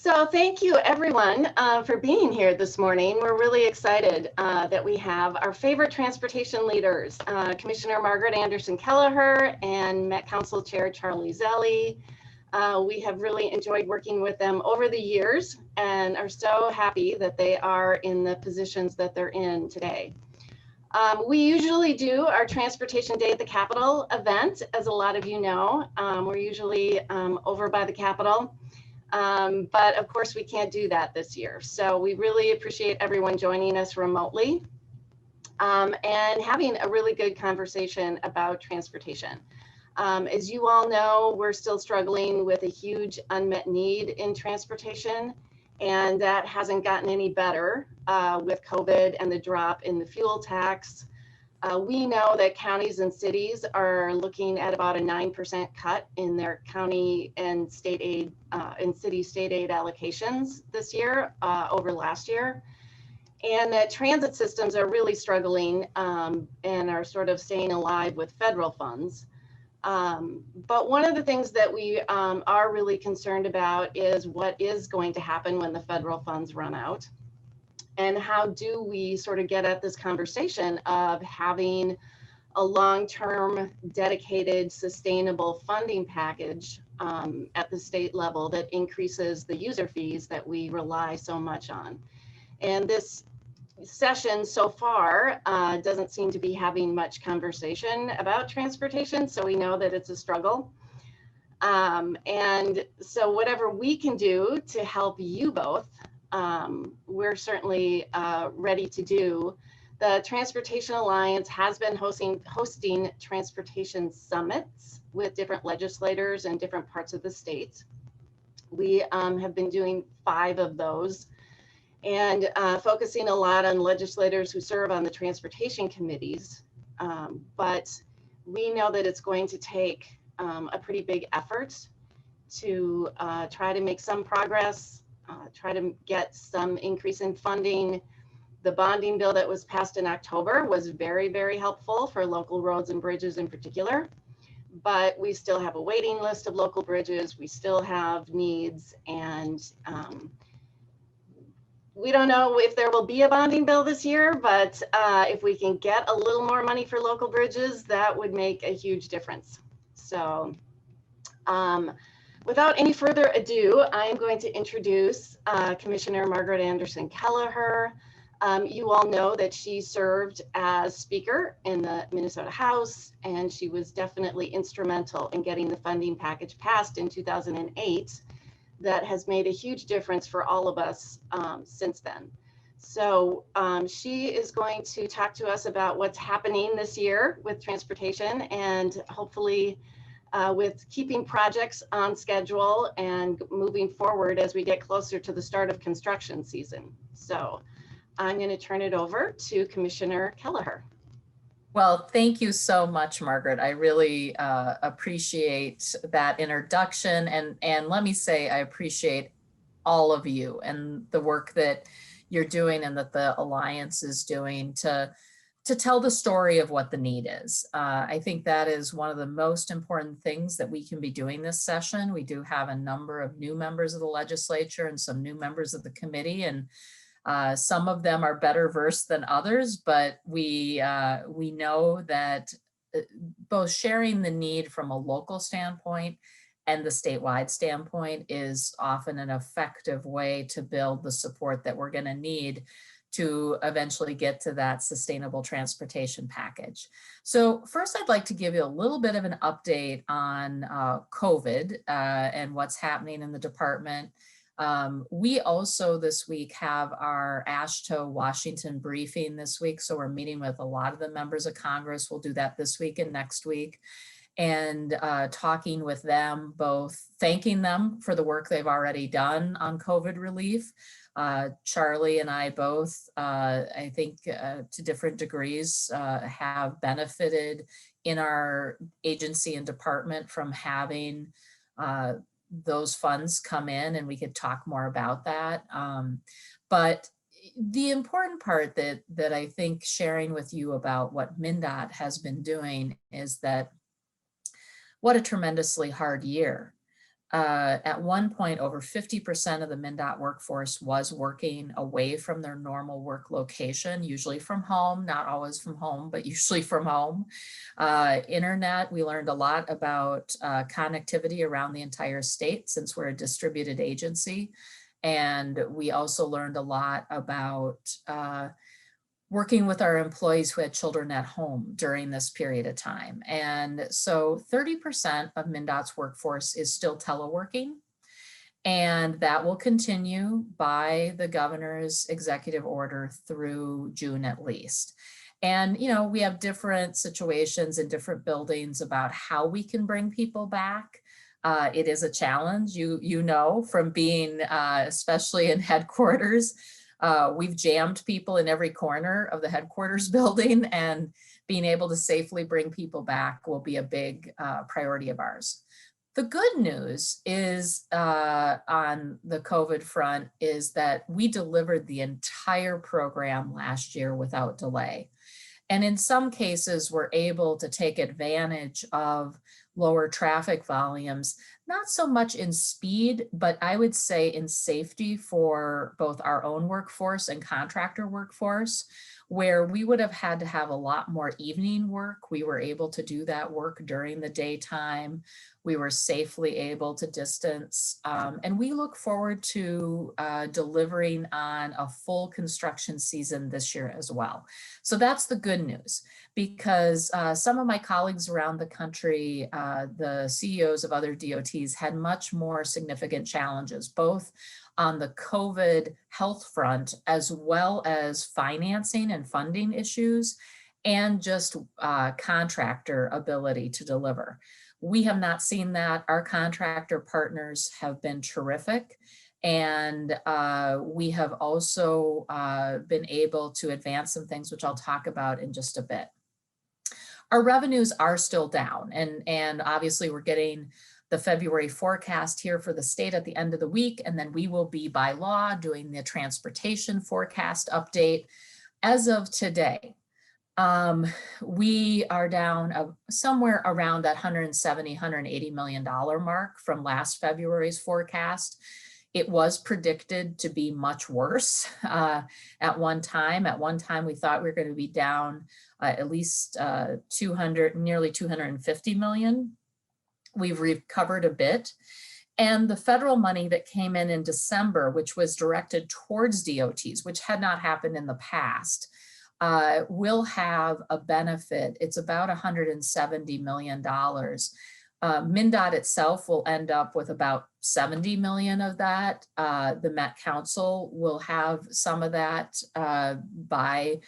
So thank you everyone for being here this morning. We're really excited that we have our favorite transportation leaders, Commissioner Margaret Kelliher and Met Council Chair Charlie Zelle. We have really enjoyed working with them over the years and are so happy that they are in the positions that they're in today. We usually do our Transportation Day at the Capitol event, as a lot of you know. We're usually over by the Capitol. But of course we can't do that this year. So we really appreciate everyone joining us remotely and having a really good conversation about transportation. As you all know, we're still struggling with a huge unmet need in transportation, and that hasn't gotten any better with COVID and the drop in the fuel tax. We know that counties and cities are looking at about a 9% cut in their county and state aid and city state aid allocations this year over last year. And that transit systems are really struggling and are sort of staying alive with federal funds. But one of the things that we are really concerned about is what is going to happen when the federal funds run out. And how do we sort of get at this conversation of having a long-term, dedicated, sustainable funding package at the state level that increases the user fees that we rely so much on. And this session so far doesn't seem to be having much conversation about transportation, so we know that it's a struggle. And so whatever we can do to help you both, we're certainly ready to do. The Transportation Alliance has been hosting transportation summits with different legislators in different parts of the state. We have been doing 5 of those and focusing a lot on legislators who serve on the transportation committees. But we know that it's going to take a pretty big effort to try to make some progress, try to get some increase in funding. The bonding bill that was passed in October was very, very helpful for local roads and bridges in particular, but we still have a waiting list of local bridges. We still have needs, and we don't know if there will be a bonding bill this year, but if we can get a little more money for local bridges, that would make a huge difference. So without any further ado, I am going to introduce Commissioner Margaret Kelliher. You all know that she served as Speaker in the Minnesota House, and she was definitely instrumental in getting the funding package passed in 2008 that has made a huge difference for all of us since then. So she is going to talk to us about what's happening this year with transportation, and hopefully with keeping projects on schedule and moving forward as we get closer to the start of construction season. So I'm going to turn it over to Commissioner Kelliher. Well, thank you so much, Margaret. I really appreciate that introduction. And let me say, I appreciate all of you and the work that you're doing and that the Alliance is doing to tell the story of what the need is. I think that is one of the most important things that we can be doing this session. We do have a number of new members of the legislature and some new members of the committee, and some of them are better versed than others, but we know that both sharing the need from a local standpoint and the statewide standpoint is often an effective way to build the support that we're going to need to eventually get to that sustainable transportation package. So first, I'd like to give you a little bit of an update on COVID and what's happening in the department. We also this week have our AASHTO Washington briefing this week. So we're meeting with a lot of the members of Congress. We'll do that this week and next week, and talking with them, both thanking them for the work they've already done on COVID relief. Charlie and I both, I think to different degrees, have benefited in our agency and department from having those funds come in, and we could talk more about that. But the important part that I think sharing with you about what MnDOT has been doing is that what a tremendously hard year At one point, over 50% of the MnDOT workforce was working away from their normal work location, usually from home, not always from home, but usually from home. Internet, we learned a lot about connectivity around the entire state since we're a distributed agency. And we also learned a lot about working with our employees who had children at home during this period of time. And so 30% of MnDOT's workforce is still teleworking, and that will continue by the governor's executive order through June at least. And, you know, we have different situations in different buildings about how we can bring people back. It is a challenge, you know, from being especially in headquarters. We've jammed people in every corner of the headquarters building, and being able to safely bring people back will be a big priority of ours. The good news is on the COVID front is that we delivered the entire program last year without delay. And in some cases, we're able to take advantage of lower traffic volumes, not so much in speed, but I would say in safety for both our own workforce and contractor workforce, where we would have had to have a lot more evening work. We were able to do that work during the daytime. We were safely able to distance, and we look forward to delivering on a full construction season this year as well. So that's the good news, because some of my colleagues around the country, the CEOs of other DOTs, had much more significant challenges, both on the COVID health front, as well as financing and funding issues, and just contractor ability to deliver. We have not seen that. Our contractor partners have been terrific. And we have also been able to advance some things, which I'll talk about in just a bit. Our revenues are still down, and obviously we're getting the February forecast here for the state at the end of the week, and then we will be by law doing the transportation forecast update. As of today, we are down somewhere around that $170, $180 million mark from last February's forecast. It was predicted to be much worse at one time. At one time, we thought we were going to be down at least nearly 250 million. We've recovered a bit. And the federal money that came in December, which was directed towards DOTs, which had not happened in the past, will have a benefit. It's about $170 million. MnDOT itself will end up with about 70 million of that. The Met Council will have some of that by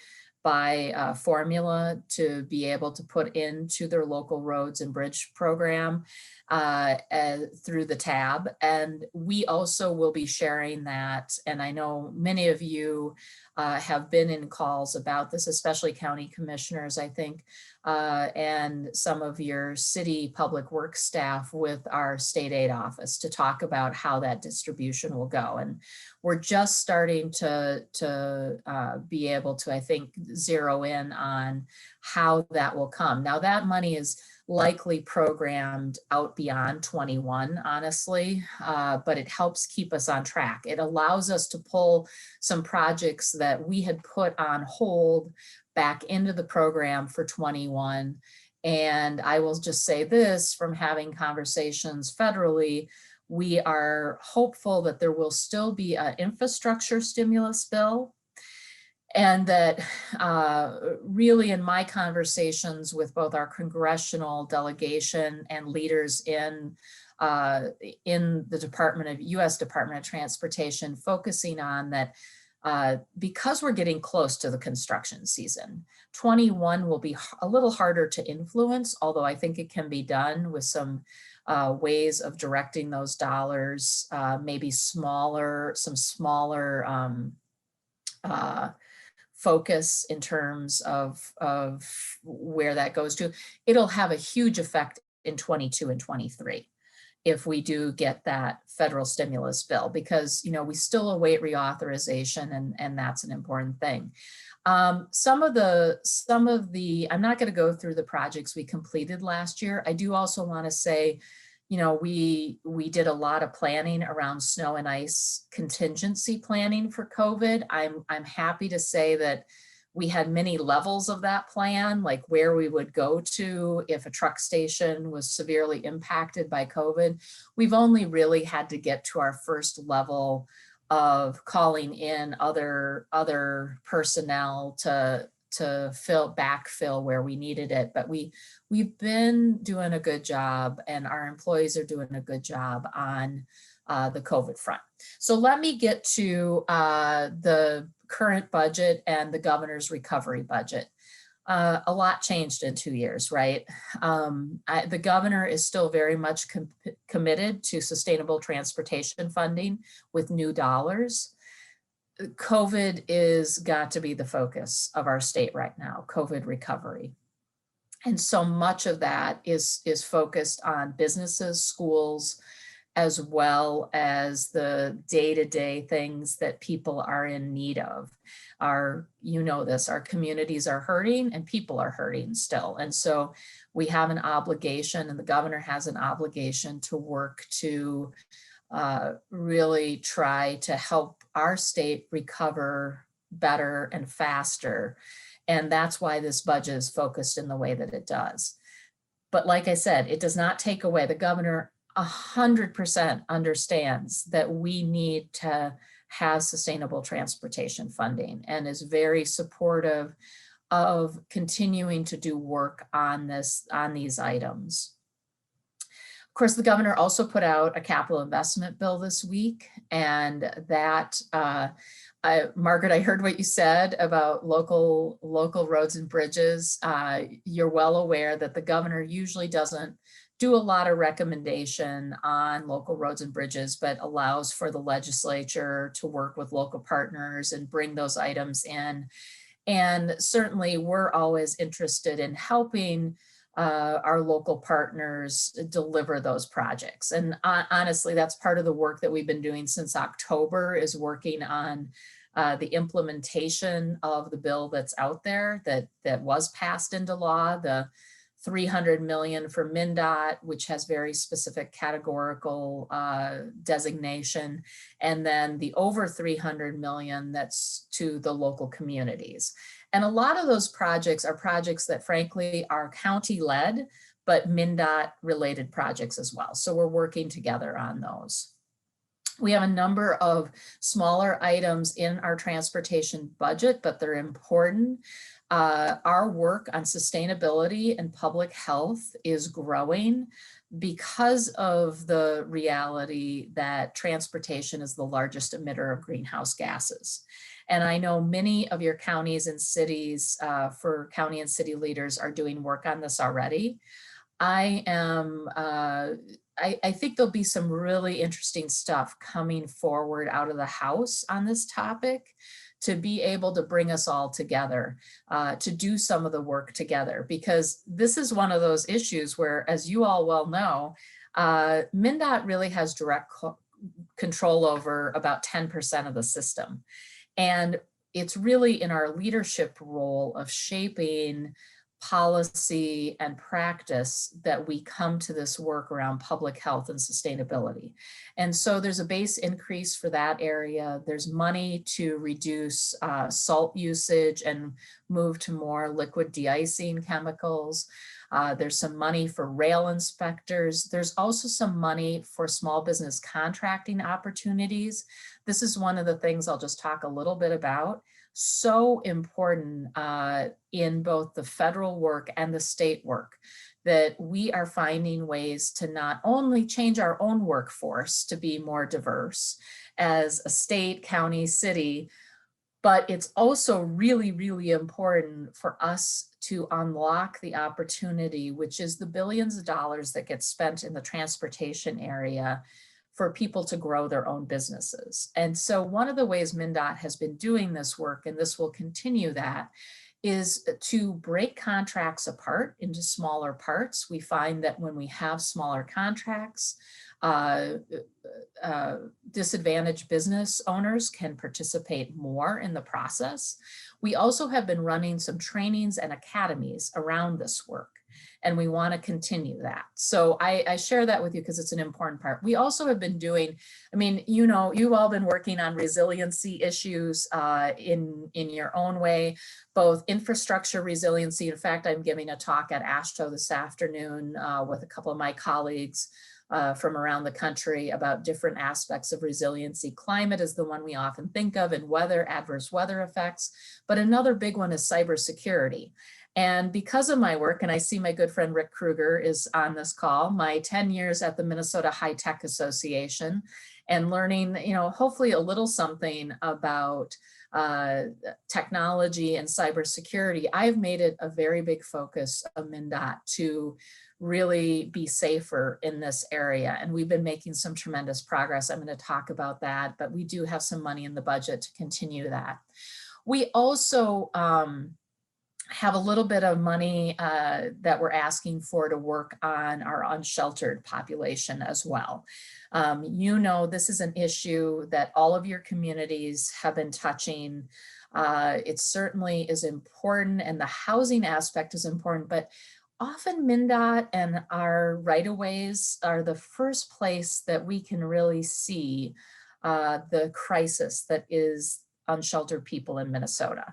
formula to be able to put into their local roads and bridge program through the tab. And we also will be sharing that. And I know many of you have been in calls about this, especially county commissioners, I think, and some of your city public works staff with our state aid office to talk about how that distribution will go. And we're just starting to be able to, I think, zero in on how that will come. Now that money is likely programmed out beyond 21, honestly, but it helps keep us on track. It allows us to pull some projects that we had put on hold back into the program for 21. And I will just say this, from having conversations federally, we are hopeful that there will still be an infrastructure stimulus bill. And that really in my conversations with both our congressional delegation and leaders in the U.S. Department of Transportation, focusing on that because we're getting close to the construction season, 21 will be a little harder to influence, although I think it can be done with some ways of directing those dollars, maybe smaller focus in terms of where that goes to. It'll have a huge effect in 22 and 23 if we do get that federal stimulus bill, because we still await reauthorization, and that's an important thing. Some of the I'm not going to go through the projects we completed last year. I do also want to say, you know, we did a lot of planning around snow and ice contingency planning for COVID. I'm happy to say that we had many levels of that plan, like where we would go to if a truck station was severely impacted by COVID. We've only really had to get to our first level of calling in other personnel to backfill where we needed it. But we've been doing a good job, and our employees are doing a good job on the COVID front. So let me get to the current budget and the governor's recovery budget. A lot changed in 2 years, right? The governor is still very much committed to sustainable transportation funding with new dollars. COVID is got to be the focus of our state right now, COVID recovery. And so much of that is focused on businesses, schools, as well as the day-to-day things that people are in need of. You know this, our communities are hurting and people are hurting still. And so we have an obligation, and the governor has an obligation to work to really try to help our state recover better and faster. And that's why this budget is focused in the way that it does. But like I said, it does not take away. The governor 100% understands that we need to have sustainable transportation funding and is very supportive of continuing to do work on these items. Of course, the governor also put out a capital investment bill this week, and that, Margaret, I heard what you said about local roads and bridges. You're well aware that the governor usually doesn't do a lot of recommendation on local roads and bridges, but allows for the legislature to work with local partners and bring those items in. And certainly we're always interested in helping our local partners deliver those projects. And honestly, that's part of the work that we've been doing since October, is working on the implementation of the bill that's out there that was passed into law, the $300 million for MnDOT, which has very specific categorical designation, and then the over $300 million that's to the local communities. And a lot of those projects are projects that frankly are county led, but MnDOT related projects as well. So we're working together on those. We have a number of smaller items in our transportation budget, but they're important. Our work on sustainability and public health is growing because of the reality that transportation is the largest emitter of greenhouse gases. And I know many of your counties and cities, for county and city leaders, are doing work on this already. I think there'll be some really interesting stuff coming forward out of the House on this topic, to be able to bring us all together, to do some of the work together, because this is one of those issues where, as you all well know, MnDOT really has direct control over about 10% of the system. And it's really in our leadership role of shaping policy and practice that we come to this work around public health and sustainability. And so there's a base increase for that area. There's money to reduce salt usage and move to more liquid de-icing chemicals. There's some money for rail inspectors. There's also some money for small business contracting opportunities. This is one of the things I'll just talk a little bit about. So important in both the federal work and the state work, that we are finding ways to not only change our own workforce to be more diverse as a state, county, city, but it's also really, really important for us to unlock the opportunity, which is the billions of dollars that get spent in the transportation area for people to grow their own businesses. And so one of the ways MnDOT has been doing this work, and this will continue that, is to break contracts apart into smaller parts. We find that when we have smaller contracts, disadvantaged business owners can participate more in the process. We also have been running some trainings and academies around this work. And we want to continue that. So I share that with you because it's an important part. We also have been doing, I mean, you know, you've all been working on resiliency issues in your own way, both infrastructure resiliency. In fact, I'm giving a talk at AASHTO this afternoon with a couple of my colleagues from around the country about different aspects of resiliency. Climate is the one we often think of, and weather, adverse weather effects. But another big one is cybersecurity. And because of my work, and I see my good friend Rick Kruger is on this call, my 10 years at the Minnesota High Tech Association, and learning, you know, hopefully a little something about technology and cybersecurity, I've made it a very big focus of MnDOT to really be safer in this area. And we've been making some tremendous progress. I'm going to talk about that, but we do have some money in the budget to continue that. We also have a little bit of money that we're asking for to work on our unsheltered population as well. You know, this is an issue that all of your communities have been touching. It certainly is important, and the housing aspect is important, but often MnDOT and our right-of-ways are the first place that we can really see the crisis that is unsheltered people in Minnesota.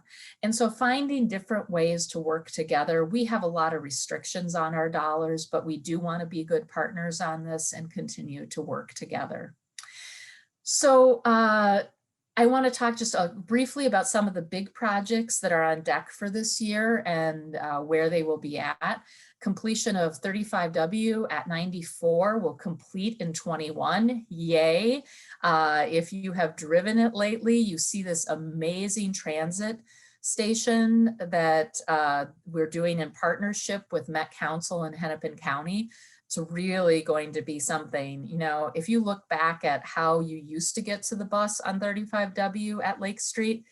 And so finding different ways to work together, we have a lot of restrictions on our dollars, but we do want to be good partners on this and continue to work together. So I want to talk just briefly about some of the big projects that are on deck for this year and where they will be at. Completion of 35W at 94 will complete in 21. Yay. If you have driven it lately, you see this amazing transit station that we're doing in partnership with Met Council in Hennepin County. It's really going to be something. You know, if you look back at how you used to get to the bus on 35W at Lake Street,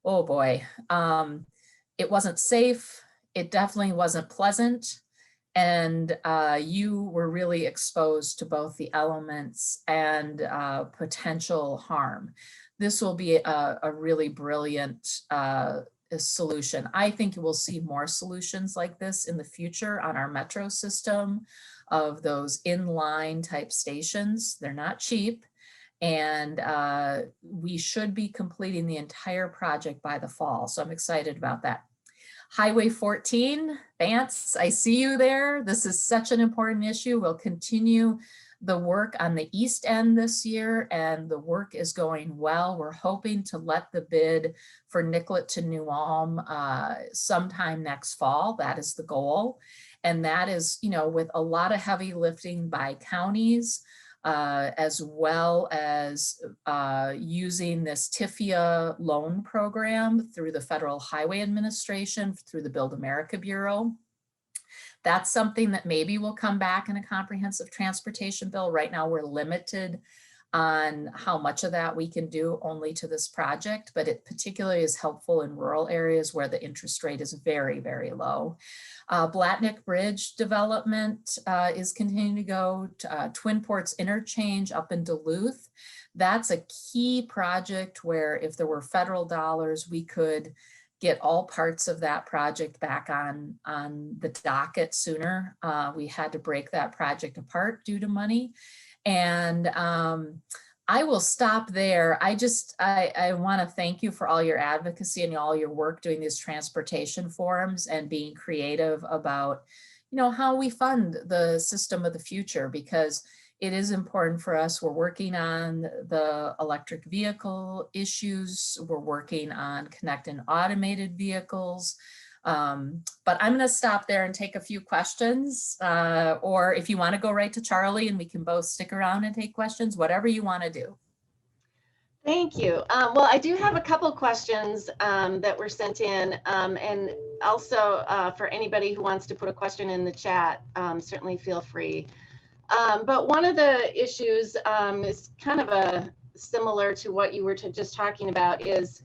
oh boy, it wasn't safe. It definitely wasn't pleasant. And you were really exposed to both the elements and potential harm. This will be a really brilliant solution. I think we'll see more solutions like this in the future on our metro system of those inline type stations. They're not cheap. And we should be completing the entire project by the fall. So I'm excited about that. Highway 14, Vance, I see you there. This is such an important issue. We'll continue the work on the east end this year, and the work is going well. We're hoping to let the bid for Nicollet to New Ulm sometime next fall. That is the goal. And that is, you know, with a lot of heavy lifting by counties, as well as using this TIFIA loan program through the Federal Highway Administration, through the Build America Bureau. That's something that maybe will come back in a comprehensive transportation bill. Right now, we're limited on how much of that we can do only to this project, but it particularly is helpful in rural areas where the interest rate is very, very low. Blatnick Bridge development is continuing to go to Twin Ports Interchange up in Duluth. That's a key project where if there were federal dollars, we could get all parts of that project back on the docket sooner. We had to break that project apart due to money. And I will stop there. I want to thank you for all your advocacy and all your work doing these transportation forums and being creative about, you know, how we fund the system of the future, because it is important for us. We're working on the electric vehicle issues. We're working on connecting automated vehicles. But I'm going to stop there and take a few questions, or if you want to go right to Charlie and we can both stick around and take questions, whatever you want to do. Thank you. Well, I do have a couple questions that were sent in, and also for anybody who wants to put a question in the chat, certainly feel free. But one of the issues is kind of similar to what you were just talking about, is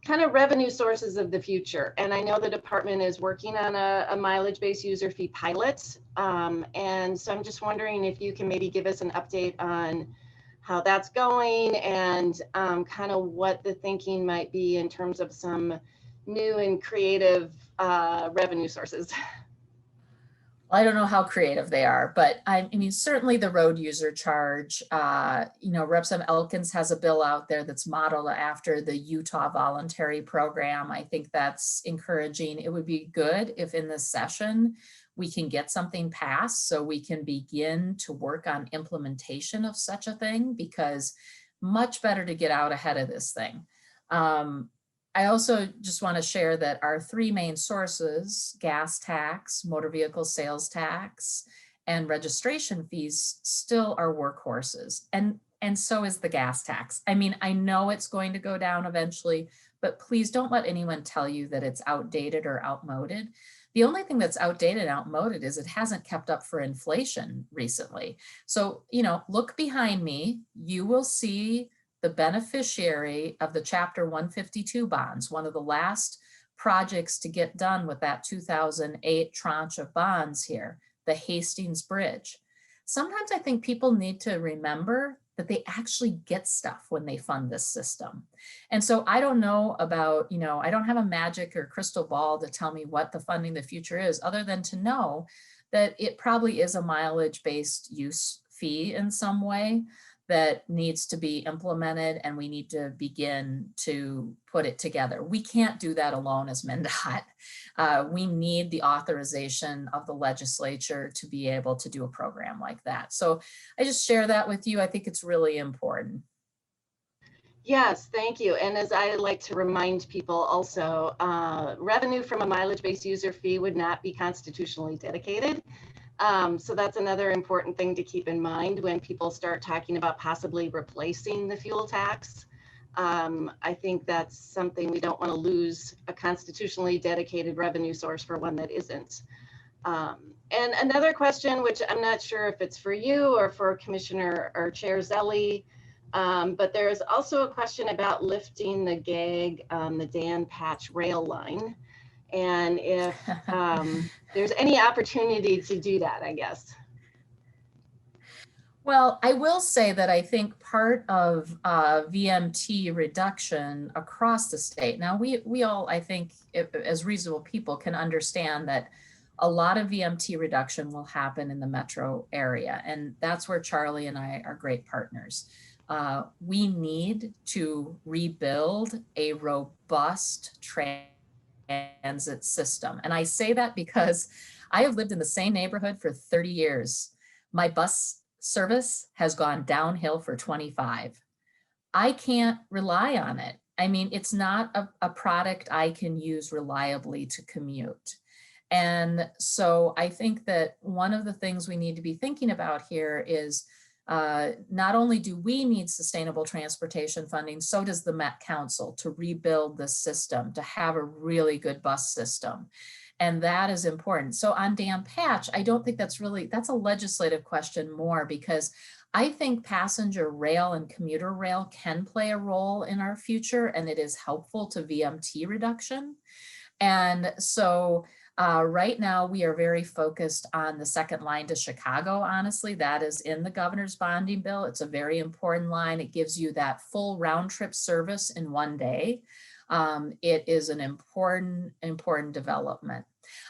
kind of revenue sources of the future. And I know the department is working on a mileage-based user fee pilot. And so I'm just wondering if you can maybe give us an update on how that's going and kind of what the thinking might be in terms of some new and creative revenue sources. I don't know how creative they are, but I mean, certainly the road user charge, Representative Elkins has a bill out there that's modeled after the Utah voluntary program. I think that's encouraging. It would be good if in this session we can get something passed so we can begin to work on implementation of such a thing, because much better to get out ahead of this thing. I also just want to share that our three main sources, gas tax, motor vehicle sales tax, and registration fees, still are workhorses. And so is the gas tax. I mean, I know it's going to go down eventually, but please don't let anyone tell you that it's outdated or outmoded. The only thing that's outdated and outmoded is it hasn't kept up for inflation recently. So, look behind me, you will see the beneficiary of the Chapter 152 bonds, one of the last projects to get done with that 2008 tranche of bonds here, the Hastings Bridge. Sometimes I think people need to remember that they actually get stuff when they fund this system. And so I don't know about, I don't have a magic or crystal ball to tell me what the funding the future is, other than to know that it probably is a mileage-based use fee in some way that needs to be implemented, and we need to begin to put it together. We can't do that alone as MnDOT. We need the authorization of the legislature to be able to do a program like that. So I just share that with you. I think it's really important. Yes, thank you. And as I like to remind people also, revenue from a mileage-based user fee would not be constitutionally dedicated. So that's another important thing to keep in mind when people start talking about possibly replacing the fuel tax. I think that's something we don't want to lose, a constitutionally dedicated revenue source for one that isn't. And another question, which I'm not sure if it's for you or for Commissioner or Chair Zelle, but there's also a question about lifting the gag on the Dan Patch rail line. And if there's any opportunity to do that, I guess. Well, I will say that I think part of VMT reduction across the state, now we all, I think, as reasonable people, can understand that a lot of VMT reduction will happen in the metro area. And that's where Charlie and I are great partners. We need to rebuild a robust transit system. And I say that because I have lived in the same neighborhood for 30 years. My bus service has gone downhill for 25. I can't rely on it. I mean, it's not a product I can use reliably to commute. And so I think that one of the things we need to be thinking about here is not only do we need sustainable transportation funding, so does the Met Council to rebuild the system, to have a really good bus system. And that is important. So on Dan Patch, I don't think that's a legislative question more, because I think passenger rail and commuter rail can play a role in our future, and it is helpful to VMT reduction. And so right now we are very focused on the second line to Chicago. Honestly, that is in the governor's bonding bill. It's a very important line. It gives you that full round trip service in one day. It is an important development.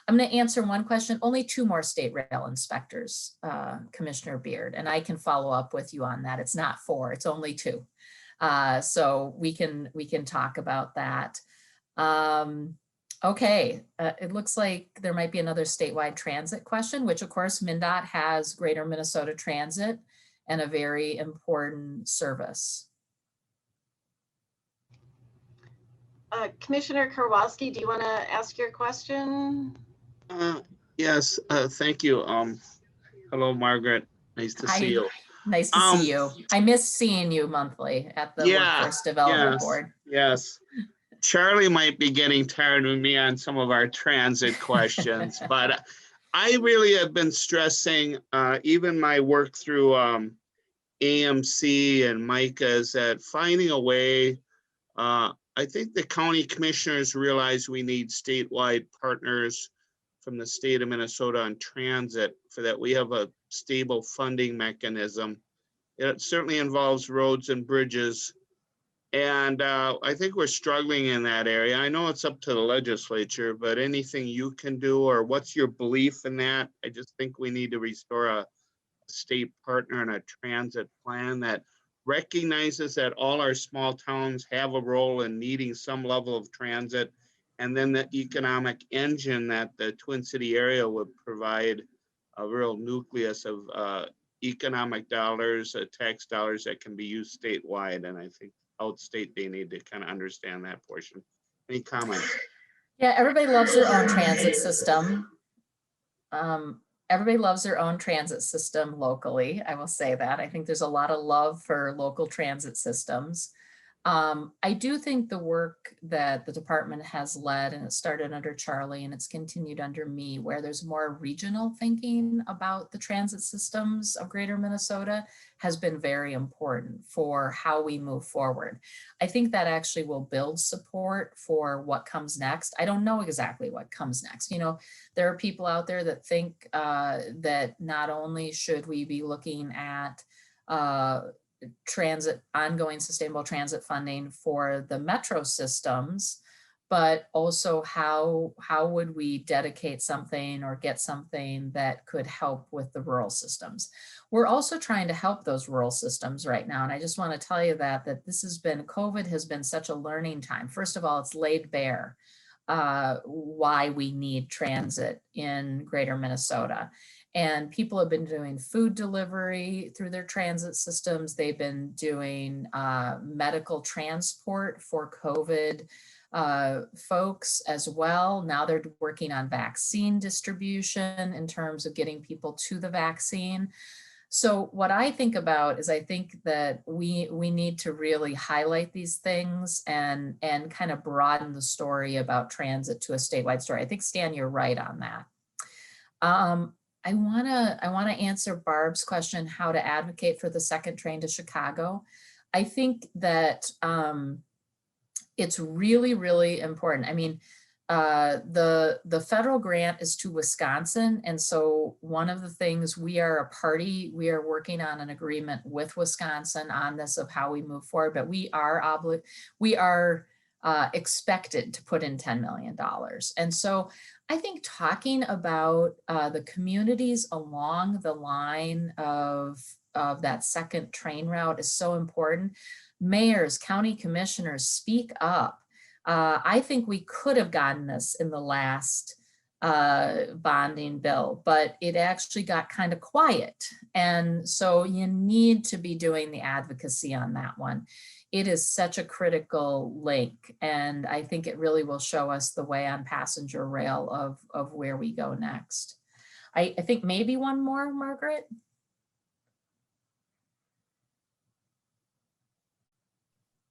I'm going to answer one question. Only 2 more state rail inspectors, Commissioner Beard, and I can follow up with you on that. It's not 4, it's only 2. So we can talk about that. Okay, it looks like there might be another statewide transit question, which of course MnDOT has Greater Minnesota Transit, and a very important service. Commissioner Kowalski, do you want to ask your question? Yes, thank you. Hello, Margaret. Nice to see you. Nice to see you. I miss seeing you monthly at the Workforce Development Board. Yes. Charlie might be getting tired of me on some of our transit questions, but I really have been stressing, even my work through AMC and MICA, is that finding a way. I think the county commissioners realize we need statewide partners from the state of Minnesota on transit, for that we have a stable funding mechanism. It certainly involves roads and bridges, And I think we're struggling in that area. I know it's up to the legislature, but anything you can do, or what's your belief in that? I just think we need to restore a state partner and a transit plan that recognizes that all our small towns have a role in needing some level of transit, and then the economic engine that the Twin City area would provide a real nucleus of economic dollars, tax dollars that can be used statewide. And I think outstate, they need to kind of understand that portion. Any comments? Yeah, everybody loves their own transit system. Everybody loves their own transit system locally. I will say that. I think there's a lot of love for local transit systems. I do think the work that the department has led, and it started under Charlie and it's continued under me, where there's more regional thinking about the transit systems of greater Minnesota, has been very important for how we move forward. I think that actually will build support for what comes next. I don't know exactly what comes next. You know, there are people out there that think that not only should we be looking at transit, ongoing sustainable transit funding for the metro systems, but also how would we dedicate something or get something that could help with the rural systems. We're also trying to help those rural systems right now. And I just want to tell you that this has been, COVID has been such a learning time. First of all, it's laid bare why we need transit in greater Minnesota. And people have been doing food delivery through their transit systems. They've been doing medical transport for COVID folks as well. Now they're working on vaccine distribution in terms of getting people to the vaccine. So what I think about is, I think that we need to really highlight these things and kind of broaden the story about transit to a statewide story. I think, Stan, you're right on that. I wanna answer Barb's question, how to advocate for the second train to Chicago. I think that it's really, really important. I mean, the federal grant is to Wisconsin. And so one of the things, we are a party, we are working on an agreement with Wisconsin on this of how we move forward, but we are expected to put in $10 million. And so I think talking about the communities along the line of that second train route is so important. Mayors, county commissioners, speak up. I think we could have gotten this in the last bonding bill, but it actually got kind of quiet. And so you need to be doing the advocacy on that one. It is such a critical link, and I think it really will show us the way on passenger rail of where we go next. I think maybe one more, Margaret.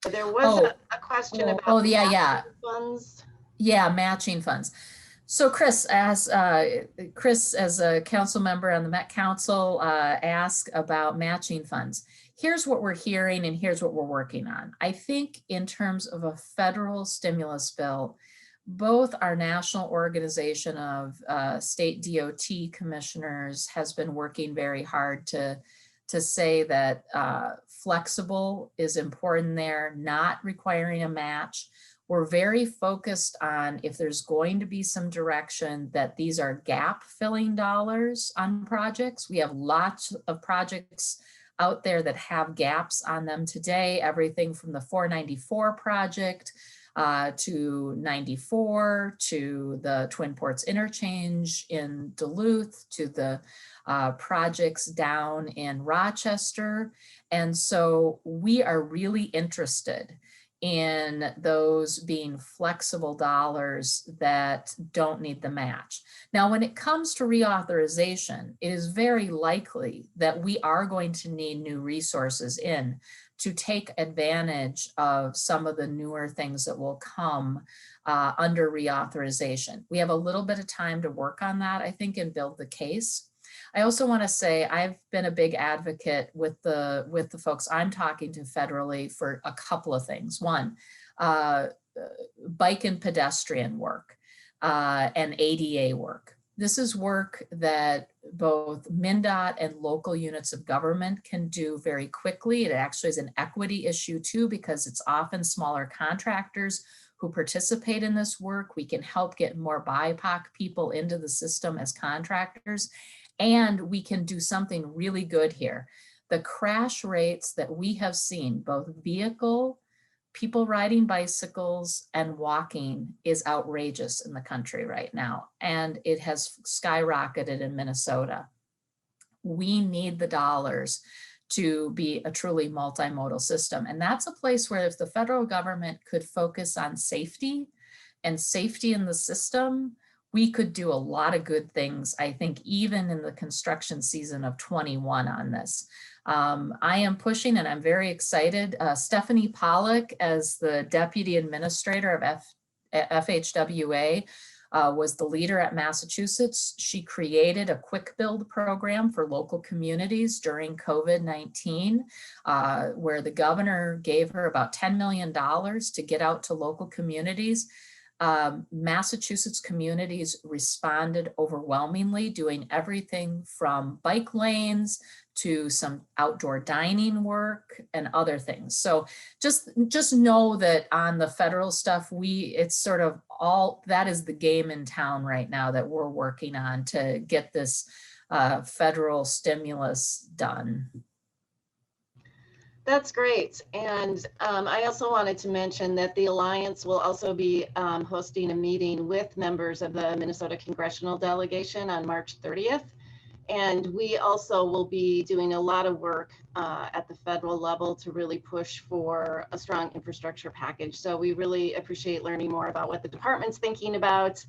There was a question about yeah. funds. Yeah, matching funds. So Chris, as a council member on the Met Council, asked about matching funds. Here's what we're hearing and here's what we're working on. I think in terms of a federal stimulus bill, both our national organization of state DOT commissioners has been working very hard to say that flexible is important there, not requiring a match. We're very focused on, if there's going to be some direction, that these are gap filling dollars on projects. We have lots of projects out there that have gaps on them today, everything from the 494 project to 94, to the Twin Ports interchange in Duluth, to the projects down in Rochester. And so we are really interested in those being flexible dollars that don't need the match. Now, when it comes to reauthorization, it is very likely that we are going to need new resources in to take advantage of some of the newer things that will come under reauthorization. We have a little bit of time to work on that, I think, and build the case. I also want to say I've been a big advocate with the folks I'm talking to federally for a couple of things. One, bike and pedestrian work and ADA work. This is work that both MnDOT and local units of government can do very quickly. It actually is an equity issue too, because it's often smaller contractors who participate in this work. We can help get more BIPOC people into the system as contractors, and we can do something really good here. The crash rates that we have seen, both vehicle, people riding bicycles and walking, is outrageous in the country right now. And it has skyrocketed in Minnesota. We need the dollars to be a truly multimodal system. And that's a place where if the federal government could focus on safety and safety in the system, we could do a lot of good things, I think, even in the construction season of 21 on this. I am pushing, and I'm very excited. Stephanie Pollock, as the Deputy Administrator of FHWA, was the leader at Massachusetts. She created a quick build program for local communities during COVID-19, where the governor gave her about $10 million to get out to local communities. Massachusetts communities responded overwhelmingly, doing everything from bike lanes to some outdoor dining work and other things. So just know that on the federal stuff, it's sort of all, that is the game in town right now that we're working on to get this federal stimulus done. That's great. And I also wanted to mention that the Alliance will also be hosting a meeting with members of the Minnesota Congressional Delegation on March 30th. And we also will be doing a lot of work at the federal level to really push for a strong infrastructure package. So we really appreciate learning more about what the department's thinking about.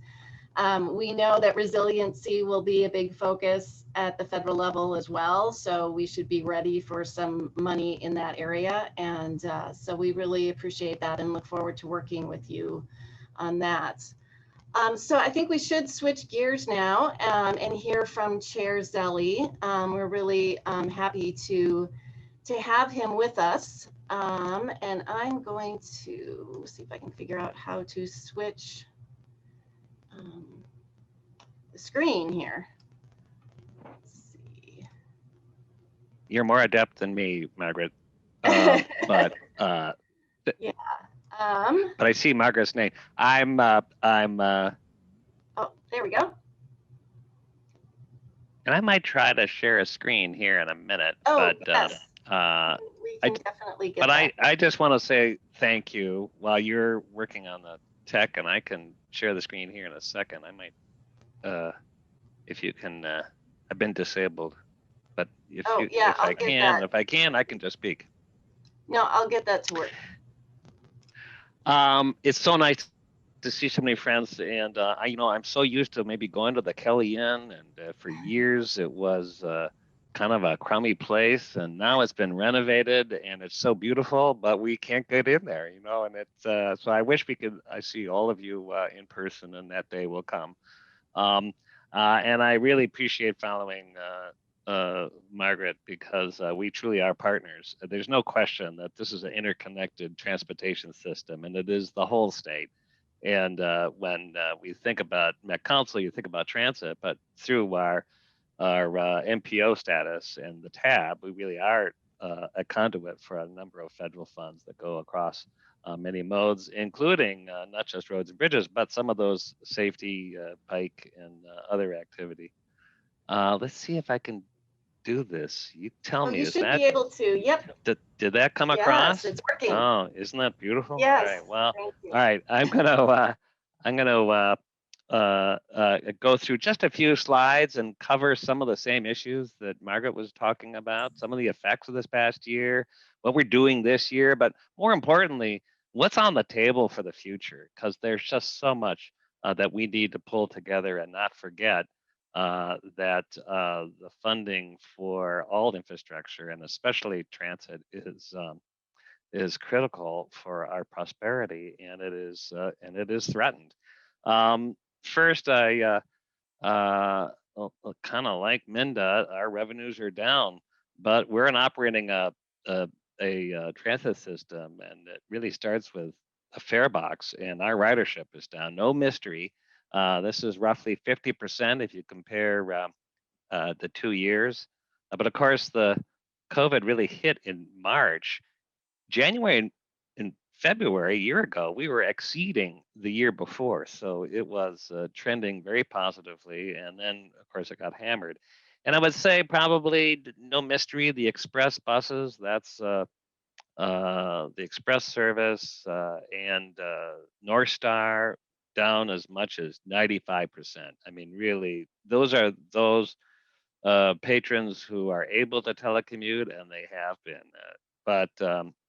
We know that resiliency will be a big focus at the federal level as well. So we should be ready for some money in that area. And so we really appreciate that and look forward to working with you on that. So I think we should switch gears now and hear from Chair Zelle. We're really happy to have him with us. And I'm going to see if I can figure out how to switch the screen here. Let's see. You're more adept than me, Margaret. But yeah. But I see Margaret's name. Oh, there we go. And I might try to share a screen here in a minute. Oh, but yes. We can definitely get that. I just want to say thank you while you're working on the tech, and I can share the screen here in a second. I might, if you can. I've been disabled, but if I can, I can just speak. No, I'll get that to work. It's so nice to see so many friends, and I'm so used to maybe going to the Kelliher, and for years it was kind of a crummy place, and now it's been renovated and it's so beautiful, but we can't get in there, and it's so I wish I see all of you in person, and that day will come. And I really appreciate following Margaret, because we truly are partners. There's no question that this is an interconnected transportation system, and it is the whole state. And when we think about Met Council, you think about transit, but through our MPO status and the tab, we really are a conduit for a number of federal funds that go across many modes, including not just roads and bridges, but some of those safety, bike, and other activity. Let's see if I can do this. You tell me. You should be able to. Yep. Did that come across? Yes, it's working. Oh, isn't that beautiful? Yes. All right. Well, thank you. all right. I'm gonna go through just a few slides and cover some of the same issues that Margaret was talking about, some of the effects of this past year, what we're doing this year, but more importantly, what's on the table for the future, because there's just so much that we need to pull together and not forget that the funding for all infrastructure, and especially transit, is critical for our prosperity, and it is threatened. First, I kind of like MnDOT. Our revenues are down, but we're operating a transit system, and it really starts with a fare box, and our ridership is down. No mystery. This is roughly 50% if you compare the 2 years. But of course, the COVID really hit in March. January and February, a year ago, we were exceeding the year before. So it was trending very positively. And then, of course, it got hammered. And I would say probably no mystery, the express buses, that's the express service and North Star down as much as 95%. I mean, really, those are those patrons who are able to telecommute, and they have been. But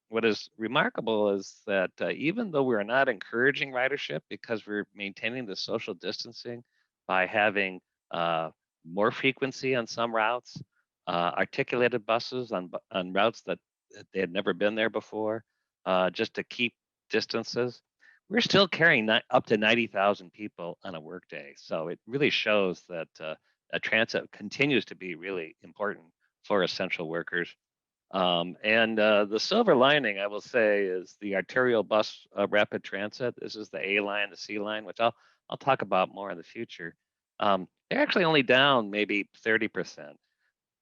what is remarkable is that even though we're not encouraging ridership because we're maintaining the social distancing by having more frequency on some routes, articulated buses on routes that they had never been there before, just to keep distances, we're still carrying up to 90,000 people on a workday. So it really shows that transit continues to be really important for essential workers. And the silver lining, I will say, is the arterial bus rapid transit. This is the A line, the C line, which I'll talk about more in the future. They're actually only down maybe 30%.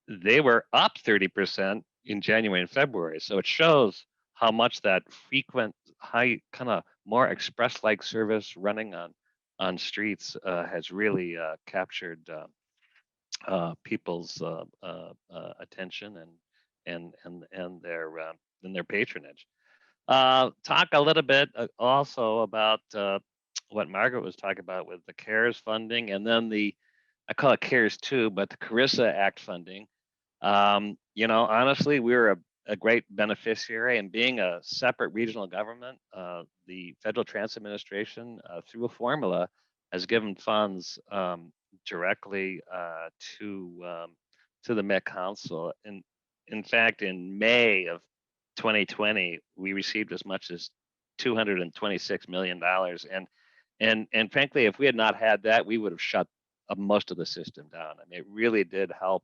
They were up 30% in January and February. So it shows how much that frequent, high, kind of more express-like service running on streets has really captured people's attention and their patronage. Talk a little bit also about what Margaret was talking about with the CARES funding, and then I call it CARES 2, but the CARISA Act funding. Honestly, we're a great beneficiary, and being a separate regional government, the Federal Transit Administration, through a formula, has given funds directly to the Met Council. And in fact, in May of 2020, we received as much as $226 million. And frankly, if we had not had that, we would have shut most of the system down. I mean, it really did help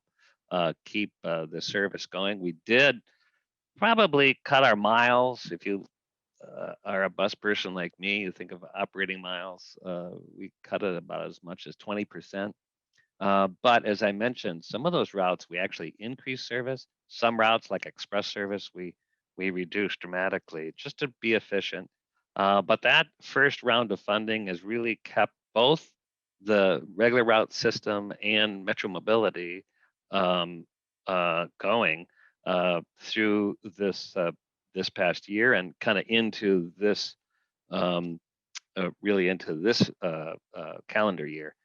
keep the service going. We did probably cut our miles. If you are a bus person like me, you think of operating miles, we cut it about as much as 20%. But as I mentioned, some of those routes, we actually increased service. Some routes like express service, we reduced dramatically just to be efficient. But that first round of funding has really kept both the regular route system and Metro Mobility going through this past year and kind of into this really into this calendar year.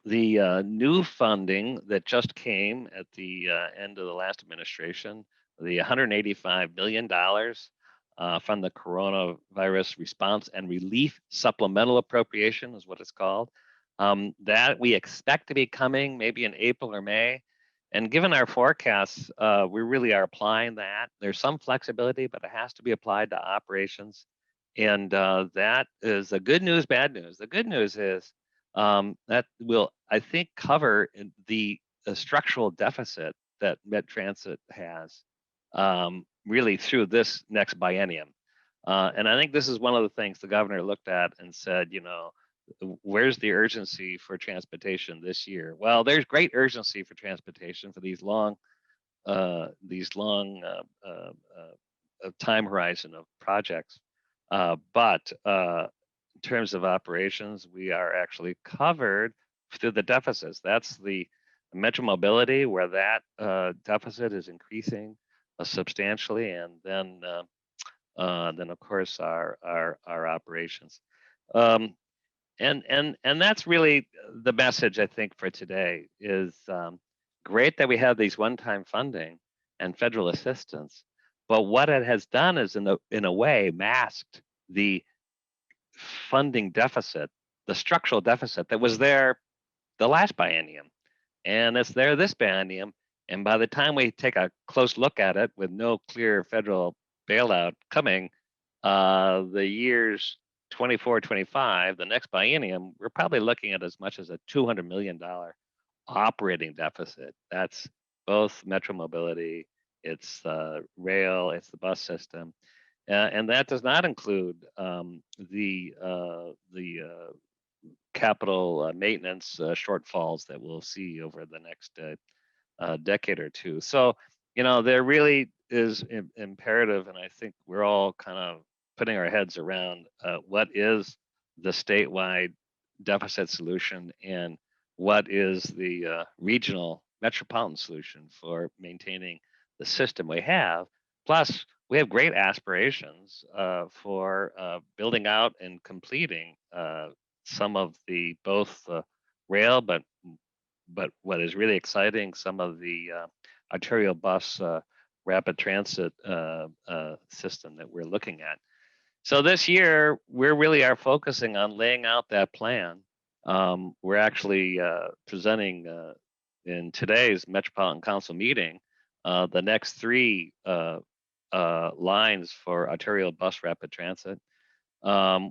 The new funding that just came at the end of the last administration, the $185 million from the Coronavirus Response and Relief Supplemental Appropriation is what it's called. That we expect to be coming maybe in April or May. And given our forecasts, we really are applying that. There's some flexibility, but it has to be applied to operations. And that is the good news, bad news. The good news is that will, I think, cover the structural deficit that Met Transit has really through this next biennium. And I think this is one of the things the governor looked at and said, where's the urgency for transportation this year? Well, there's great urgency for transportation for these long time horizon of projects. But in terms of operations, we are actually covered through the deficits. That's the Metro Mobility, where that deficit is increasing substantially, and then of course our operations. And that's really the message, I think, for today is great that we have these one-time funding and federal assistance, but what it has done is in a way masked the funding deficit, the structural deficit that was there the last biennium, and it's there this biennium. And by the time we take a close look at it with no clear federal bailout coming, the years 24, 25, the next biennium, we're probably looking at as much as a $200 million operating deficit. That's both Metro Mobility, it's rail, it's the bus system, and that does not include the capital maintenance shortfalls that we'll see over the next decade or two. So, there really is imperative, and I think we're all kind of putting our heads around what is the statewide deficit solution and what is the regional metropolitan solution for maintaining the system we have. Plus, we have great aspirations for building out and completing some of the both rail, but what is really exciting, some of the arterial bus rapid transit system that we're looking at. So this year, we really are focusing on laying out that plan. We're actually presenting in today's Metropolitan Council meeting the next 3 lines for arterial bus rapid transit.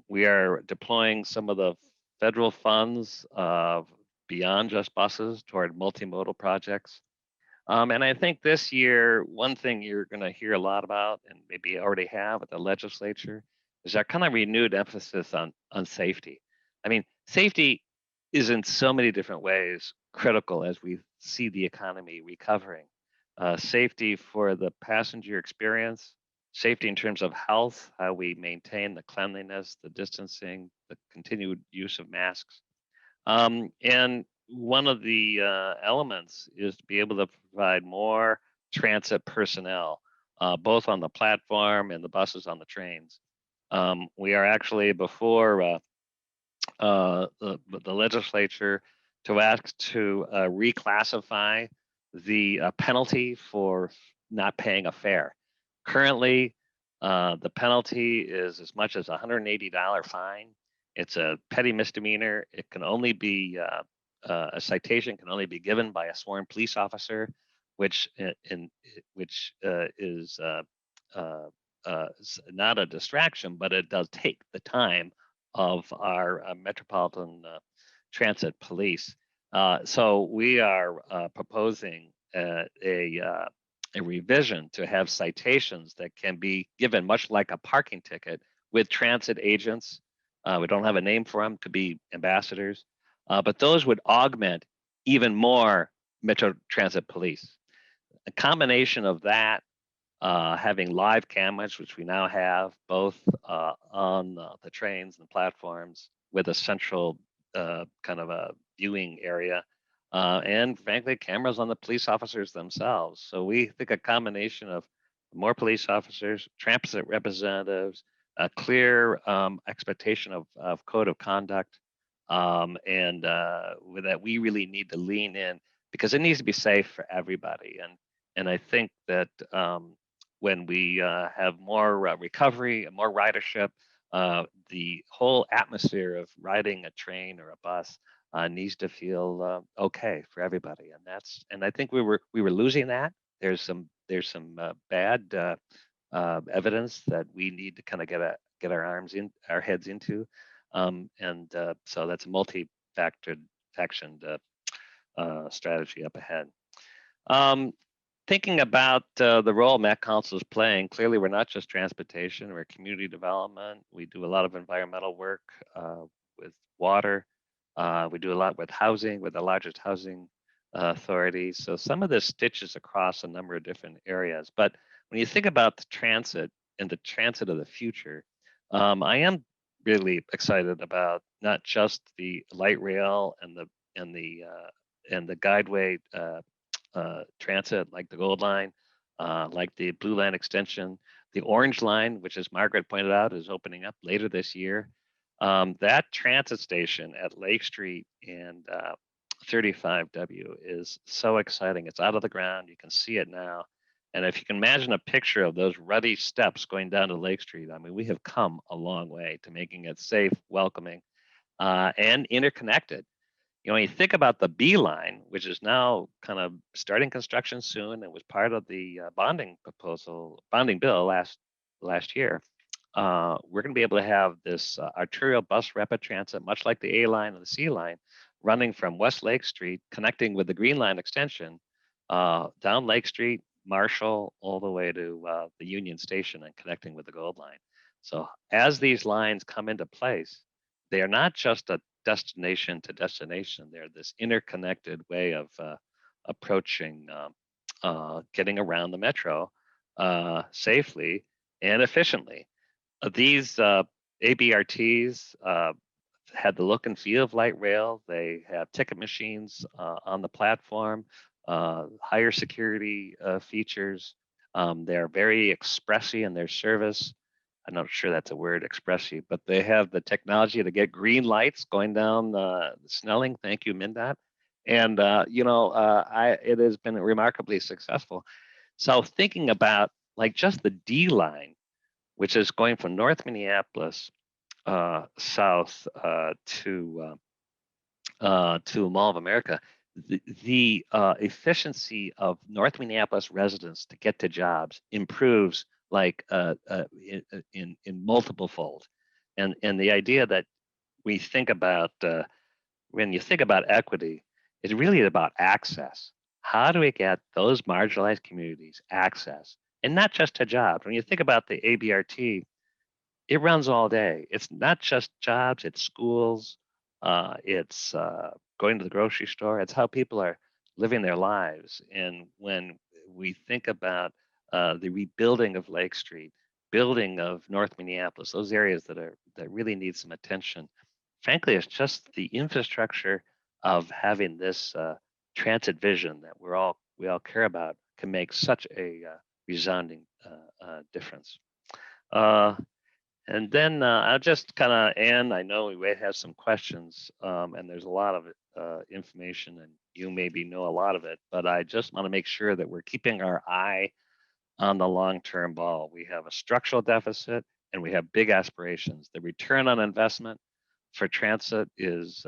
We are deploying some of the federal funds beyond just buses toward multimodal projects. And I think this year, one thing you're going to hear a lot about, and maybe already have at the legislature, is our kind of renewed emphasis on safety. I mean, safety is in so many different ways critical as we see the economy recovering. Safety for the passenger experience, safety in terms of health, how we maintain the cleanliness, the distancing, the continued use of masks. And one of the elements is to be able to provide more transit personnel, both on the platform and the buses on the trains. We are actually before the legislature to ask to reclassify the penalty for not paying a fare. Currently, the penalty is as much as $180 fine. It's a petty misdemeanor. It can only be a citation can only be given by a sworn police officer, which is not a distraction, but it does take the time of our Metropolitan Transit Police. So we are proposing a revision to have citations that can be given much like a parking ticket with transit agents. We don't have a name for them, could be ambassadors, but those would augment even more Metro Transit Police. A combination of that, having live cameras, which we now have both on the trains and platforms with a central kind of a viewing area, and frankly, cameras on the police officers themselves. So we think a combination of more police officers, transit representatives, a clear expectation of code of conduct, and with that, we really need to lean in because it needs to be safe for everybody. And I think that when we have more recovery and more ridership, the whole atmosphere of riding a train or a bus needs to feel okay for everybody, and I think we were losing that. There's some bad evidence that we need to kind of get our heads into, and so that's a multi-factored strategy up ahead. Thinking about the role Met Council is playing, clearly we're not just transportation, we're community development. We do a lot of environmental work with water. We do a lot with housing, with the largest housing authorities. So some of this stitches across a number of different areas. But when you think about the transit and the transit of the future, I am really excited about not just the light rail and the guideway transit, like the Gold Line, like the Blue Line extension, the Orange Line, which, as Margaret pointed out, is opening up later this year. That transit station at Lake Street and 35W is so exciting. It's out of the ground. You can see it now. And if you can imagine a picture of those ruddy steps going down to Lake Street, I mean, we have come a long way to making it safe, welcoming, and interconnected. When you think about the B line, which is now kind of starting construction soon and was part of the bonding bill last year, we're going to be able to have this arterial bus rapid transit, much like the A line and the C line, running from West Lake Street, connecting with the Green Line extension, down Lake Street, Marshall, all the way to the Union Station and connecting with the Gold Line. So as these lines come into place, they are not just a destination to destination. They're this interconnected way of approaching getting around the metro safely and efficiently. These ABRTs had the look and feel of light rail. They have ticket machines on the platform, higher security features. They're very expressy in their service. I'm not sure that's a word, expressy, but they have the technology to get green lights going down Snelling. Thank you, MnDOT. And it has been remarkably successful. So thinking about like just the D line, which is going from North Minneapolis south to Mall of America, the efficiency of North Minneapolis residents to get to jobs improves like in multiple fold, and the idea that we think about when you think about equity, it's really about access. How do we get those marginalized communities access, and not just to jobs? When you think about the ABRT, it runs all day. It's not just jobs, it's schools, it's going to the grocery store. It's how people are living their lives. And when we think about the rebuilding of Lake Street, building of North Minneapolis, those areas that really need some attention, frankly, it's just the infrastructure of having this transit vision that we all care about can make such a resounding difference. And then I'll just kind of end. I know we may have some questions, and there's a lot of information, and you maybe know a lot of it, but I just want to make sure that we're keeping our eye on the long-term ball. We have a structural deficit, and we have big aspirations. The return on investment for transit is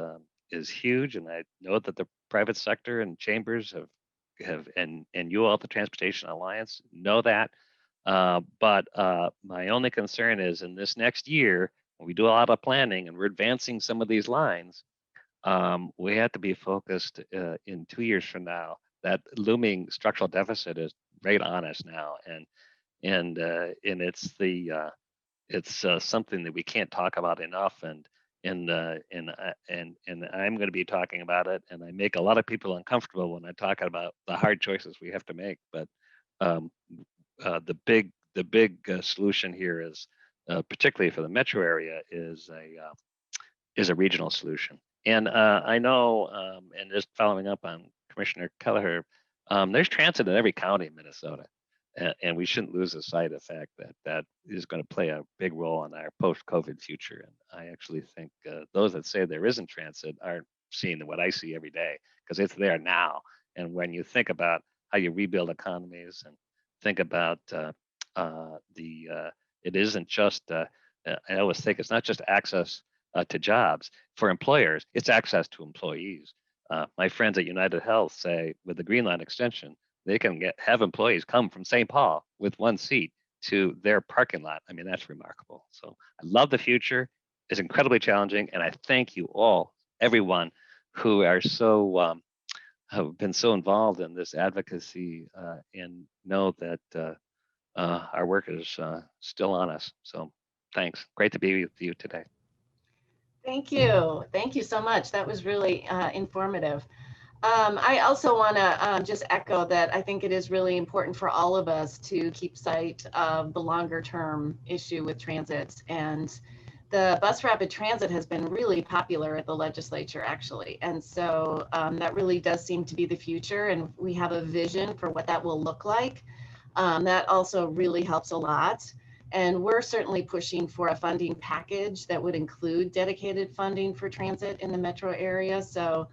huge, and I know that the private sector and chambers and you all at the Transportation Alliance know that. But my only concern is in this next year, when we do a lot of planning and we're advancing some of these lines, we have to be focused in 2 years from now. That looming structural deficit is right on us now, and it's something that we can't talk about enough. And I'm going to be talking about it, and I make a lot of people uncomfortable when I talk about the hard choices we have to make. But the big solution here is, particularly for the metro area, is a regional solution. And I know, and just following up on Commissioner Kelliher, there's transit in every county in Minnesota, and we shouldn't lose the sight of the fact that is going to play a big role in our post-COVID future. And I actually think those that say there isn't transit aren't seeing what I see every day, because it's there now. And when you think about how you rebuild economies and think about it isn't just, I always think it's not just access to jobs for employers, it's access to employees. My friends at United Health say with the Green Line extension, they can have employees come from St. Paul with one seat to their parking lot. I mean, that's remarkable. So I love the future. It's incredibly challenging. And I thank you all, everyone who are so, have been so involved in this advocacy and know that our work is still on us. So thanks. Great to be with you today. Thank you. Thank you so much. That was really informative. I also want to just echo that I think it is really important for all of us to keep sight of the longer term issue with transit. And the bus rapid transit has been really popular at the legislature, actually. And so that really does seem to be the future. And we have a vision for what that will look like. That also really helps a lot. And we're certainly pushing for a funding package that would include dedicated funding for transit in the metro area. So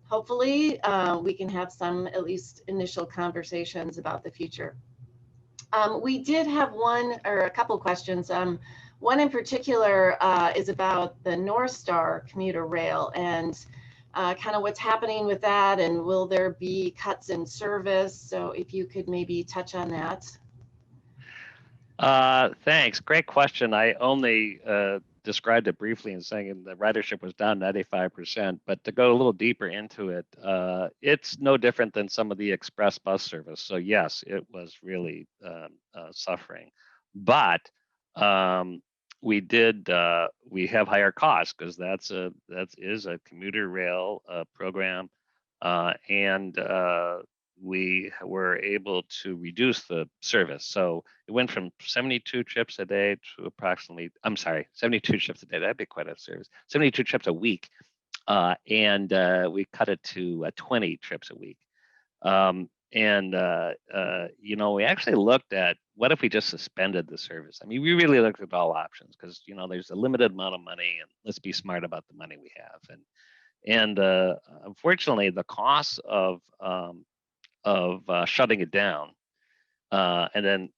hopefully we can have some at least initial conversations about the future. We did have one or a couple questions. One in particular is about the North Star commuter rail and kind of what's happening with that, and will there be cuts in service? So if you could maybe touch on that. Thanks. Great question. I only described it briefly in saying the ridership was down 95%, but to go a little deeper into it, it's no different than some of the express bus service. So yes, it was really suffering, but we have higher costs because that is a commuter rail program, and we were able to reduce the service. So it went from 72 trips a day to approximately, I'm sorry, 72 trips a day. That'd be quite a service. 72 trips a week, and we cut it to 20 trips a week. You know, we actually looked at what if we just suspended the service. I mean, we really looked at all options because, you know, there's a limited amount of money, and let's be smart about the money we have. And unfortunately, the costs of shutting it down, and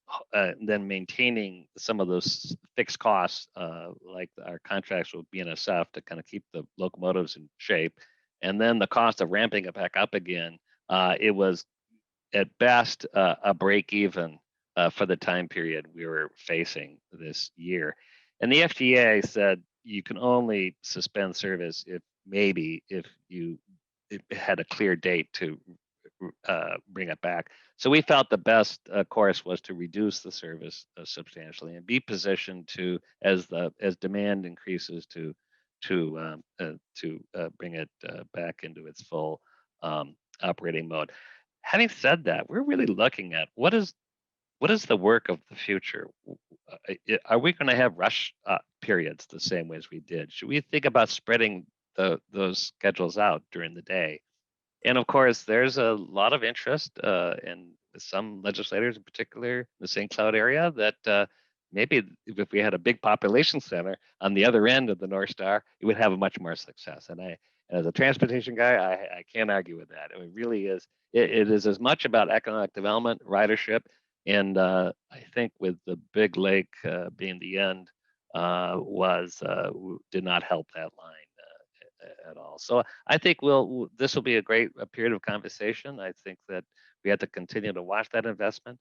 then maintaining some of those fixed costs, like our contracts with BNSF to kind of keep the locomotives in shape, and then the cost of ramping it back up again, it was at best a break even for the time period we were facing this year. And the FTA said you can only suspend service if you had a clear date to bring it back. So we felt the best course was to reduce the service substantially and be positioned to, as demand increases, to bring it back into its full operating mode. Having said that, we're really looking at what is the work of the future. Are we going to have rush periods the same way as we did? Should we think about spreading those schedules out during the day? And of course, there's a lot of interest in some legislators, in particular in the St. Cloud area, that maybe if we had a big population center on the other end of the North Star, it would have a much more success. And as a transportation guy, I can't argue with that. It really is. It is as much about economic development, ridership, and I think with the Big Lake being the end, did not help that line at all. So I think this will be a great period of conversation. I think that we have to continue to watch that investment,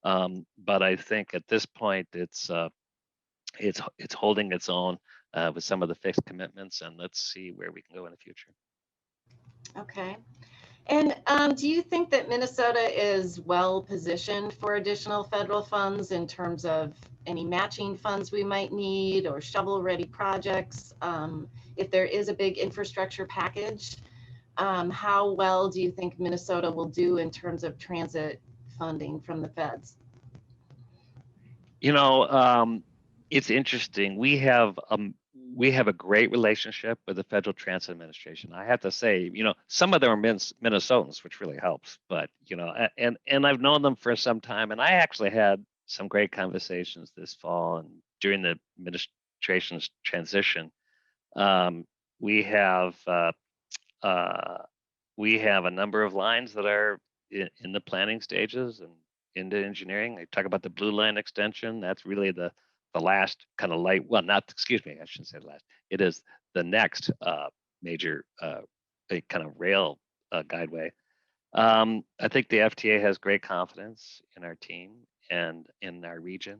but I think at this point it's holding its own with some of the fixed commitments, and let's see where we can go in the future. Okay. And do you think that Minnesota is well positioned for additional federal funds in terms of any matching funds we might need or shovel-ready projects? If there is a big infrastructure package, how well do you think Minnesota will do in terms of transit funding from the feds? You know, it's interesting. We have a great relationship with the Federal Transit Administration. I have to say, you know, some of them are Minnesotans, which really helps. But you know, and I've known them for some time, and I actually had some great conversations this fall and during the administration's transition. We have a number of lines that are in the planning stages and into engineering. They talk about the Blue Line extension. That's really the last kind of light. Well, not, excuse me, I shouldn't say last. It is the next major kind of rail guideway. I think the FTA has great confidence in our team and in our region.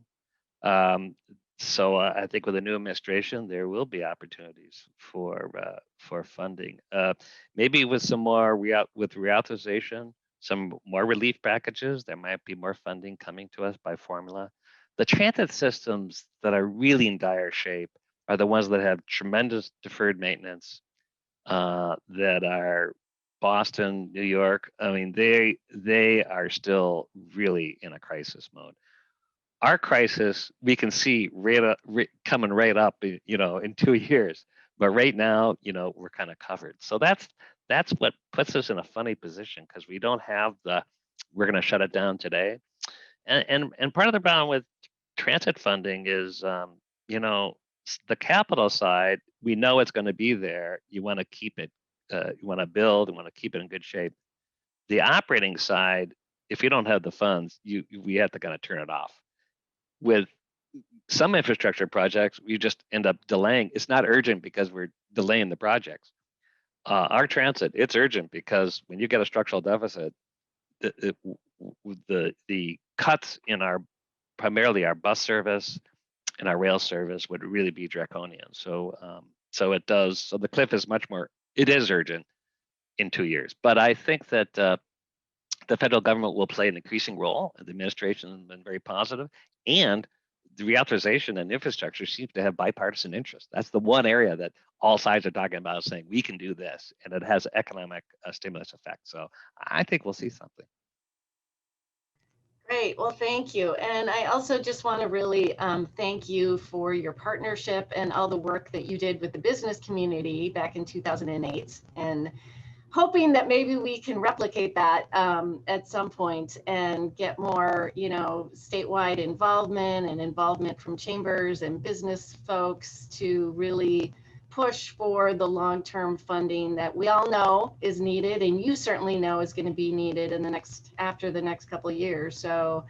So I think with the new administration, there will be opportunities for funding. Maybe with some more reauthorization, some more relief packages, there might be more funding coming to us by formula. The transit systems that are really in dire shape are the ones that have tremendous deferred maintenance, that are Boston, New York. I mean, they are still really in a crisis mode. Our crisis, we can see coming right up, you know, in 2 years. But right now, you know, we're kind of covered. So that's what puts us in a funny position, because we don't have we're going to shut it down today. And part of the problem with transit funding is, you know, the capital side, we know it's going to be there. You want to keep it, you want to build, you want to keep it in good shape. The operating side, if you don't have the funds, we have to kind of turn it off. With some infrastructure projects, we just end up delaying. It's not urgent because we're delaying the projects. Our transit, it's urgent because when you get a structural deficit, the cuts in primarily our bus service and our rail service would really be draconian. So it does. So the cliff is much more. It is urgent in 2 years, but I think that the federal government will play an increasing role. The administration has been very positive, and the reauthorization and infrastructure seems to have bipartisan interest. That's the one area that all sides are talking about, saying we can do this, and it has economic stimulus effect. So I think we'll see something. Great. Well, thank you. And I also just want to really thank you for your partnership and all the work that you did with the business community back in 2008, and hoping that maybe we can replicate that at some point and get more, statewide involvement and involvement from chambers and business folks to really push for the long-term funding that we all know is needed, and you certainly know is going to be needed in after the next couple of years. So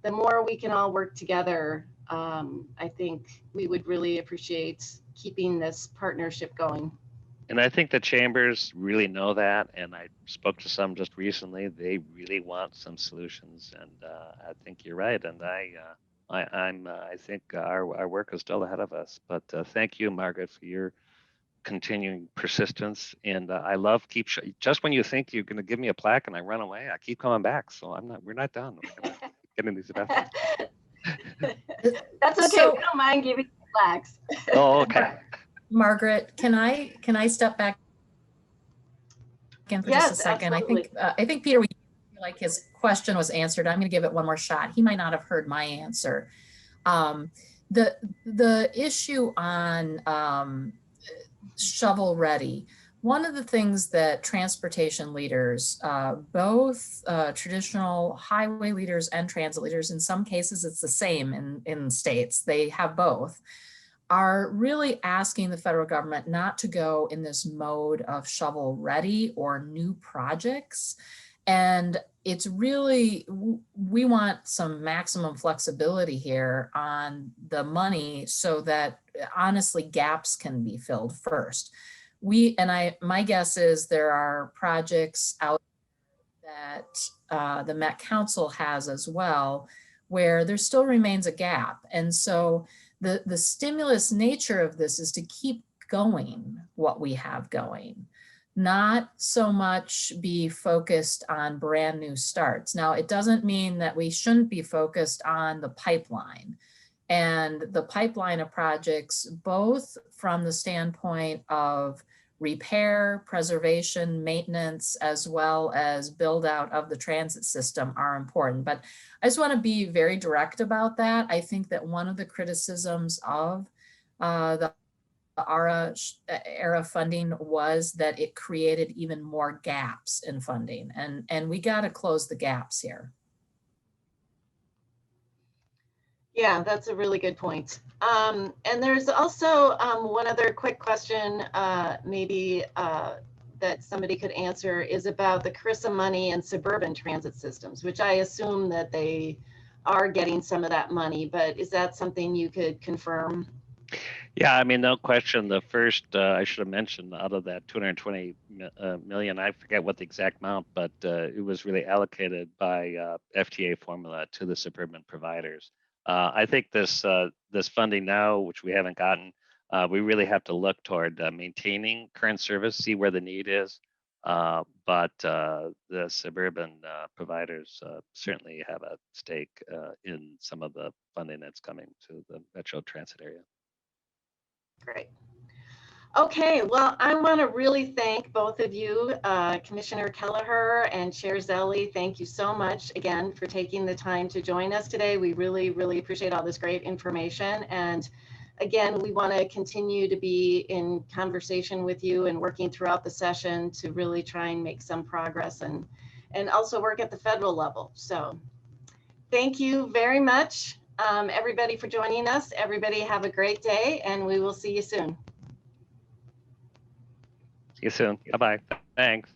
the more we can all work together, I think we would really appreciate keeping this partnership going. And I think the chambers really know that, and I spoke to some just recently. They really want some solutions, and I think you're right. And I think our work is still ahead of us. But thank you, Margaret, for your continuing persistence. And I love just when you think you're going to give me a plaque and I run away, I keep coming back. So we're not done. We're going to keep getting these events. That's okay. So, we don't mind giving you plaques. Oh, okay. Margaret, can I step back again for just a second? Absolutely. I think Peter, we feel like his question was answered. I'm going to give it one more shot. He might not have heard my answer. The issue on shovel ready. One of the things that transportation leaders, both traditional highway leaders and transit leaders, in some cases it's the same in states, they have both, are really asking the federal government not to go in this mode of shovel ready or new projects. And it's really, we want some maximum flexibility here on the money so that honestly gaps can be filled first. My guess is there are projects out that the Met Council has as well, where there still remains a gap. And so the stimulus nature of this is to keep going what we have going, not so much be focused on brand new starts. Now, it doesn't mean that we shouldn't be focused on the pipeline and the pipeline of projects, both from the standpoint of repair, preservation, maintenance, as well as build out of the transit system are important. But I just want to be very direct about that. I think that one of the criticisms of the ARA era funding was that it created even more gaps in funding, and we got to close the gaps here. Yeah, that's a really good point. And there's also one other quick question, maybe that somebody could answer, is about the CRISA money and suburban transit systems, which I assume that they are getting some of that money, but is that something you could confirm? Yeah, I mean, no question. The first, I should have mentioned, out of that 220 million, I forget what the exact amount, but it was really allocated by FTA formula to the suburban providers. I think this funding now, which we haven't gotten, we really have to look toward maintaining current service, see where the need is. But the suburban providers certainly have a stake in some of the funding that's coming to the metro transit area. Great. Okay, well, I want to really thank both of you, Commissioner Kelliher and Chair Zelle. Thank you so much again for taking the time to join us today. We really, really appreciate all this great information. And again, we want to continue to be in conversation with you and working throughout the session to really try and make some progress and also work at the federal level. So thank you very much, everybody, for joining us. Everybody have a great day, and we will see you soon. See you soon. Bye-bye. Thanks.